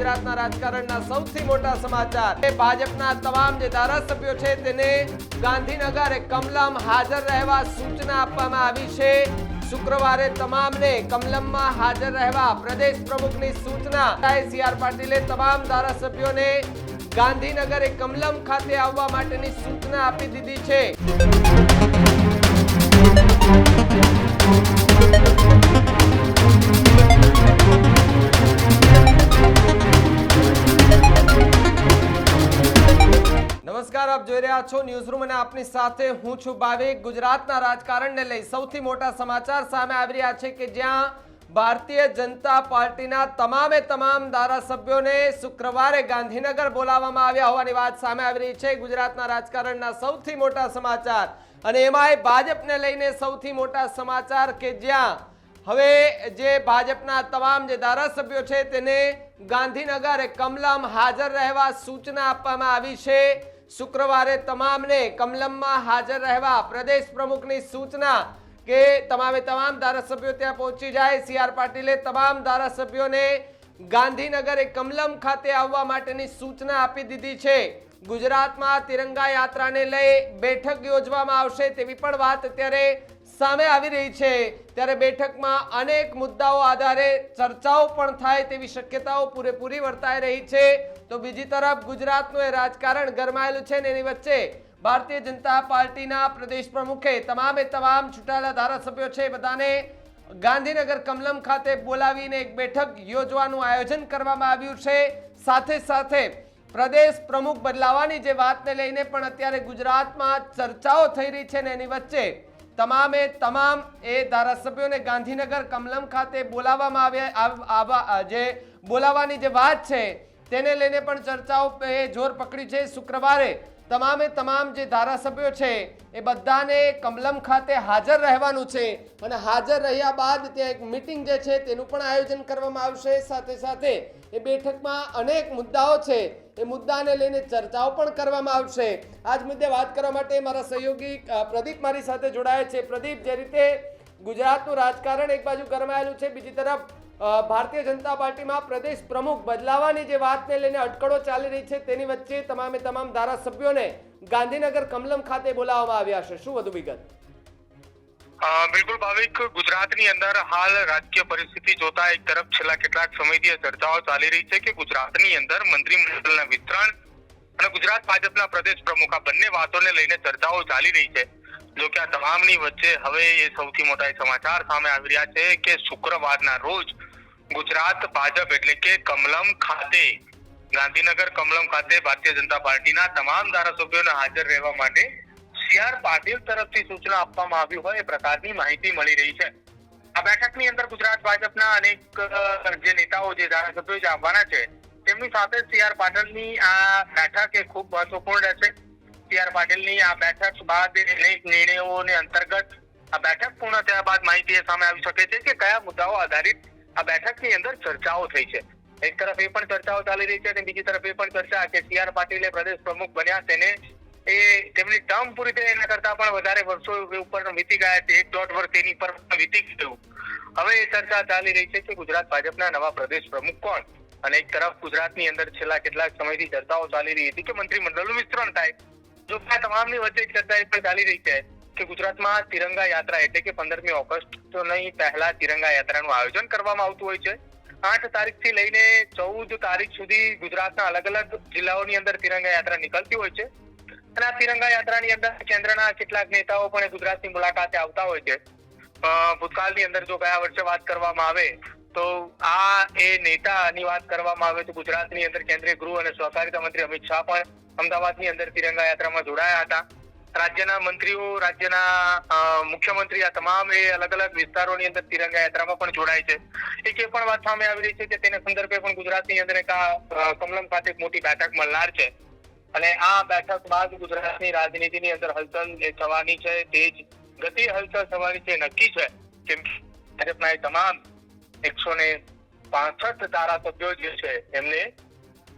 ગુજરાતના રાજકારણના સૌથી મોટા સમાચાર ભાજપના તમામ જે ધારાસભ્યો છે તેને ગાંધીનગર કમલમ હાજર રહેવા સૂચના આપવામાં આવી છે। શુક્રવારે તમામને કમલમમાં હાજર રહેવા પ્રદેશ પ્રમુખની સૂચના। સી.આર. પાટીલે તમામ ધારાસભ્યોને ગાંધીનગર કમલમ ખાતે આવવા માટેની સૂચના આપી દીધી છે। નમસ્કાર, આપ જોઈ રહ્યા છો ન્યૂઝરૂમ અને આપની સાથે હું છું ભાવિક। ગુજરાતના રાજકારણને લઈ સૌથી મોટા સમાચાર સામે આવી રહ્યા છે કે જ્યાં ભારતીય જનતા પાર્ટીના તમામ ધારાસભ્યોને શુક્રવારે ગાંધીનગર બોલાવવામાં આવ્યા હોવાની વાત સામે આવી રહી છે। ગુજરાતના રાજકારણના સૌથી મોટા સમાચાર અને એમાંય ભાજપને લઈને સૌથી મોટા સમાચાર કે જ્યાં હવે જે ભાજપના તમામ જે ધારાસભ્યો છે તેને ગાંધીનગર કમલમ હાજર રહેવા સૂચના આપવામાં આવી છે। શુક્રવારે તમામને કમલમમાં હાજર રહેવા પ્રદેશ પ્રમુખની સૂચના કે તમામ ધારાસભ્યો ત્યાં પહોંચી જાય। સી.આર. પાટીલે તમામ ધારાસભ્યોને ગાંધીનગર કમલમ ખાતે આવવા માટેની સૂચના આપી દીધી છે। ગુજરાતમાં તિરંગા યાત્રાને લઈ બેઠક યોજવામાં આવશે તેવી પણ વાત અત્યારે સામે આવી રહી છે। ત્યારે બેઠકમાં અનેક મુદ્દાઓ આધારે ચર્ચાઓ પણ થાય તેવી શક્યતાઓ પૂરેપૂરી વર્તાઈ રહી છે। તો બીજી તરફ ગુજરાતનું એ રાજકારણ ગરમાયેલું છે ને એની વચ્ચે ભારતીય જનતા પાર્ટીના પ્રદેશ પ્રમુખે તમામ ચૂંટાયેલા ધારાસભ્યો છે બધાને ગાંધીનગર કમલમ ખાતે બોલાવીને એક બેઠક યોજવાનું આયોજન કરવામાં આવ્યું છે। સાથે સાથે પ્રદેશ પ્રમુખ બદલાવાની જે વાતને લઈને પણ અત્યારે ગુજરાતમાં ચર્ચાઓ થઈ રહી છે ને એની વચ્ચે તમામ એ ધારાસભ્યોને ગાંધીનગર કમલમ ખાતે બોલાવવામાં બોલાવવાની જે વાત છે તેને લઈને પણ ચર્ચાઓ જોર પકડી છે। શુક્રવારે તમામ જે ધારાસભ્યો છે એ બધાને કમલમ ખાતે હાજર રહેવાનું છે અને હાજર રહ્યા બાદ ત્યાં એક મીટિંગ જે છે તેનું પણ આયોજન કરવામાં આવશે। સાથે સાથે એ બેઠકમાં અનેક મુદ્દાઓ છે એ મુદ્દાને લઈને ચર્ચાઓ પણ કરવામાં આવશે। આજ મુદ્દે વાત કરવા માટે મારા સહયોગી પ્રદીપ મારી સાથે જોડાયા છે। પ્રદીપ, જે રીતે ગુજરાતનું રાજકારણ એક બાજુ ગરમાયેલું છે, બીજી તરફ ભારતીય જનતા પાર્ટીમાં પ્રદેશ પ્રમુખ બદલાવાની જે વાતને લઈને અટકળો ચાલી રહી છે તેની વચ્ચે તમામ ધારાસભ્યોને ગાંધીનગર કમલમ ખાતે બોલાવવામાં આવ્યા છે। શું વધુ વિગત? બિલકુલ ભાવિક, ગુજરાતની અંદર હાલ રાજકીય પરિસ્થિતિ જોતા એક તરફ છેલ્લા કેટલાક સમયથી ચર્ચાઓ ચાલી રહી છે કે ગુજરાતની અંદર મંત્રીમંડળના વિસ્તરણ અને ગુજરાત ભાજપના પ્રદેશ પ્રમુખ આ બંને વાતોને લઈને ચર્ચાઓ ચાલી રહી છે। જો કે આ તમામની વચ્ચે હવે એ સૌથી મોટા સમાચાર સામે આવી રહ્યા છે કે શુક્રવારના રોજ ગુજરાત ભાજપ એટલે કે કમલમ ખાતે ગાંધીનગર કમલમ ખાતે ભારતીય જનતા પાર્ટીના તમામ ધારાસભ્યોને હાજર રહેવા માટે સી.આર. પાટીલ તરફથી સૂચના આપવામાં આવી હોય એ પ્રકારની માહિતી મળી રહી છે। આ બેઠકની અંદર ગુજરાત ભાજપના અનેક જે નેતાઓ જે ધારાસભ્યો જે આવવાના છે તેમની સાથે સી.આર. પાટીલની આ બેઠક એ ખૂબ મહત્વપૂર્ણ રહેશે। સી.આર. પાટીલની આ બેઠક બાદ અનેક નિર્ણયોને અંતર્ગત આ બેઠક પૂર્ણ થયા બાદ માહિતી સામે આવી શકે છે કે કયા મુદ્દાઓ આધારિત આ બેઠકની અંદર ચર્ચાઓ થઈ છે। એક તરફ એ પણ ચર્ચાઓ ચાલી રહી છે અને બીજી તરફ એ પણ ચર્ચા કે સી.આર. પાટીલે પ્રદેશ પ્રમુખ બન્યા તેને તેમની ટર્મ પૂરી થઈ એના કરતા પણ વધારે વર્ષો ઉપર વીતી ગયા છે, 1.5 વર્ષ તેની પર વીતી ગયું। હવે એ ચર્ચા ચાલી રહી છે કે ગુજરાત ભાજપના નવા પ્રદેશ પ્રમુખ કોણ, અને એક તરફ ગુજરાતની અંદર છેલ્લા કેટલાક સમયથી ચર્ચાઓ ચાલી રહી હતી કે મંત્રીમંડળનું વિસ્તરણ થાય। જો આ તમામની વચ્ચે એક ચર્ચા એ પણ ચાલી રહી છે કે ગુજરાતમાં તિરંગા યાત્રા એટલે કે 15મી ઓગસ્ટ તો નહીં પહેલા તિરંગા યાત્રાનું આયોજન કરવામાં આવતું હોય છે। 8 તારીખથી લઈને 14 તારીખ સુધી ગુજરાતના અલગ જિલ્લાઓની અંદર તિરંગા યાત્રા નીકળતી હોય છે અને આ તિરંગા યાત્રાની અંદર કેન્દ્રના કેટલાક નેતાઓ પણ ગુજરાતની મુલાકાતે આવતા હોય છે। ભૂતકાળની અંદર જો ગયા વર્ષે વાત કરવામાં આવે તો આ એ નેતાની વાત કરવામાં આવે તો ગુજરાતની અંદર કેન્દ્રીય ગૃહ અને સહકારિતા મંત્રી અમિત શાહ પણ અમદાવાદની અંદર તિરંગા યાત્રામાં જોડાયા હતા। રાજ્યના મંત્રીઓ, રાજ્યના મુખ્યમંત્રી આ તમામ એ અલગ વિસ્તારોની અંદર તિરંગા યાત્રામાં પણ જોડાય છે। એક એ પણ વાત સામે આવી રહી છે કે તેના સંદર્ભે પણ ગુજરાતની અંદર એક કમલમ ખાતે એક મોટી બેઠક મળનાર છે અને આ બેઠક બાદ ગુજરાતની રાજનીતિની અંદર હલચલ થવાની છે, તેજ ગતિ હલચલ થવાની છે નક્કી છે। કેમ ભાજપના તમામ 165 ધારાસભ્યો જે છે એમને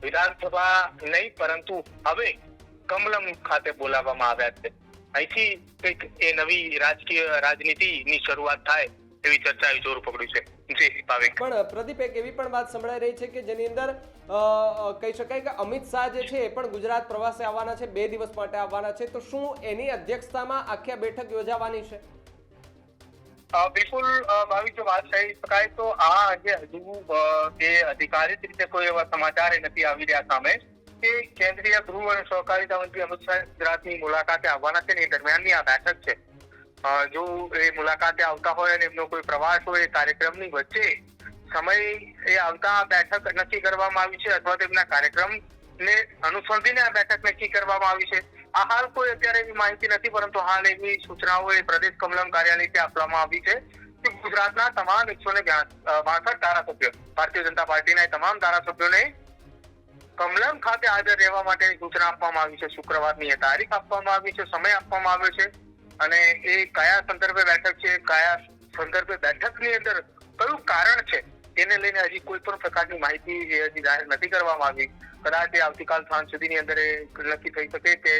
વિધાનસભા નહીં પરંતુ હવે કમલમ ખાતે બોલાવવામાં આવ્યા છે। અહીંથી કંઈક એ નવી રાજકીય રાજનીતિની શરૂઆત થાય એવી ચર્ચાએ જોર પકડ્યું છે। જી ભાવિક, પણ પ્રદીપ, એક એવી પણ વાત સંભળાઈ રહી છે કે જેની અંદર કહી શકાય કે અમિત શાહ જે છે એ પણ ગુજરાત પ્રવાસે આવવાના છે, 2 દિવસ માટે આવવાના છે, તો શું એની અધ્યક્ષતામાં આખી આ બેઠક યોજાવાની છે? બિલકુલ ભાવિક, જો વાત કહી શકાય તો આ જે હજુ જે અધિકારિત રીતે કોઈ એવા સમાચાર નથી આવી રહ્યા સામે કે કેન્દ્રીય ગૃહ અને સહકારિતા મંત્રી અમિત શાહ ગુજરાતની મુલાકાતે આવવાના છે ને એ દરમિયાનની આ બેઠક છે. જો એ મુલાકાતે આવતા હોય અને એમનો કોઈ પ્રવાસ હોય, એ કાર્યક્રમની વચ્ચે સમય એ આવતા આ બેઠક નક્કી કરવામાં આવી છે અથવા તેમના કાર્યક્રમને અનુસંધીને આ બેઠક નક્કી કરવામાં આવી છે. આ હાલ કોઈ અત્યારે એવી માહિતી નથી, પરંતુ હાલ એવી સૂચનાઓ એ પ્રદેશ કમલમ કાર્યાલયથી આપવામાં આવી છે કે ગુજરાતના તમામ 162 ધારાસભ્યો, ભારતીય જનતા પાર્ટીના તમામ ધારાસભ્યોને કમલમ ખાતે હાજર રહેવા માટેની સૂચના આપવામાં આવી છે. શુક્રવારની તારીખ આપવામાં આવી છે, સમય આપવામાં આવ્યો છે અને એ કયા સંદર્ભે બેઠક છે, કયા સંદર્ભે બેઠકની અંદર કયું કારણ છે તેને લઈને હજી કોઈ પણ પ્રકારની માહિતી હજી જાહેર નથી કરવામાં આવી. કદાચ એ આવતીકાલ સાંજ સુધીની અંદર એ નક્કી થઈ શકે કે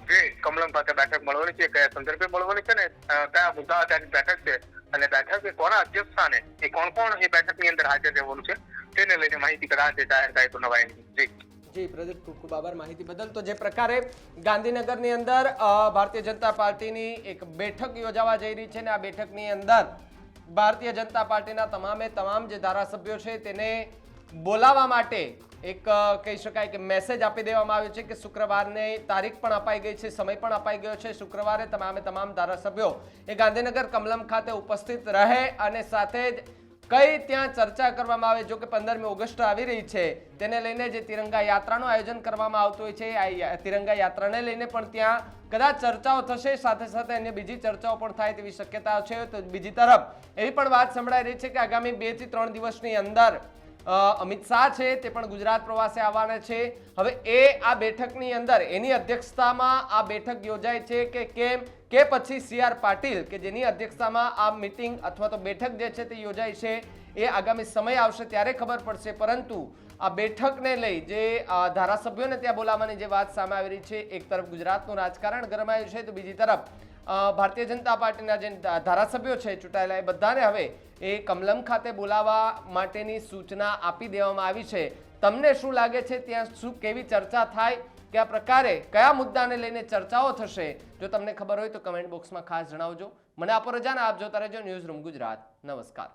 જે કમલમ ખાતે બેઠક મળવાની છે, કયા સંદર્ભે મળવાની છે ને કયા મુદ્દા આધારિત બેઠક છે અને બેઠક એ કોના અધ્યક્ષસ્થાને એ કોણ એ બેઠકની અંદર હાજર રહેવાનું છે તેને લઈને માહિતી કદાચ જાહેર થાય તો નવાઈ નહીં. જી પ્રદીપ, ખૂબ ખૂબ આભાર માહિતી બદલ. તો જે પ્રકારે ગાંધીનગરની અંદર ભારતીય જનતા પાર્ટીની એક બેઠક યોજાવા જઈ રહી છે ને આ બેઠકની અંદર ભારતીય જનતા પાર્ટીના તમામ જે ધારાસભ્યો છે તેને બોલાવવા માટે એક કહી શકાય કે મેસેજ આપી દેવામાં આવ્યો છે કે શુક્રવારની તારીખ પણ અપાઈ ગઈ છે, સમય પણ અપાઈ ગયો છે. શુક્રવારે તમામ ધારાસભ્યો એ ગાંધીનગર કમલમ ખાતે ઉપસ્થિત રહે અને સાથે જ કઈ ત્યાં ચર્ચા કરવામાં આવે. જો કે 15મી ઓગસ્ટ આવી રહી છે તેને લઈને જે તિરંગા યાત્રાનું આયોજન કરવામાં આવતું હોય છે, આ તિરંગા યાત્રાને લઈને પણ ત્યાં કદાચ ચર્ચાઓ થશે, સાથે સાથે અન્ય બીજી ચર્ચાઓ પણ થાય તેવી શક્યતાઓ છે. તો બીજી તરફ એવી પણ વાત સંભળાઈ રહી છે કે આગામી 2 થી 3 દિવસની અંદર અમિત શાહ છે તે પણ ગુજરાત પ્રવાસે આવવાના છે. હવે એ આ બેઠકની અંદર એની અધ્યક્ષતામાં આ બેઠક યોજાય છે કે કેમ, કે પછી CR પાટીલ કે જેની અધ્યક્ષતામાં આ મીટિંગ અથવા તો બેઠક જે છે તે યોજાય છે એ આગામી સમય આવશે ત્યારે ખબર પડશે. પરંતુ આ બેઠકને લઈ જે ધારાસભ્યોને ત્યાં બોલાવવાની જે વાત સામે આવી રહી છે, એક તરફ ગુજરાતનું રાજકારણ ગરમાયું છે તો બીજી તરફ ભારતીય જનતા પાર્ટીના જે ધારાસભ્યો છે ચૂંટાયેલા એ બધાને હવે એ કમલમ ખાતે બોલાવવા માટેની સૂચના આપી દેવામાં આવી છે. તમને શું લાગે છે, ત્યાં શું કેવી ચર્ચા થાય, કે આ પ્રકારે કયા મુદ્દાને લઈને ચર્ચાઓ થશે? જો તમને ખબર હોય તો કમેન્ટ બોક્સમાં ખાસ જણાવજો. મને આપો રજા, આપ જોતા રહેજો ન્યૂઝરૂમ ગુજરાત. નમસ્કાર.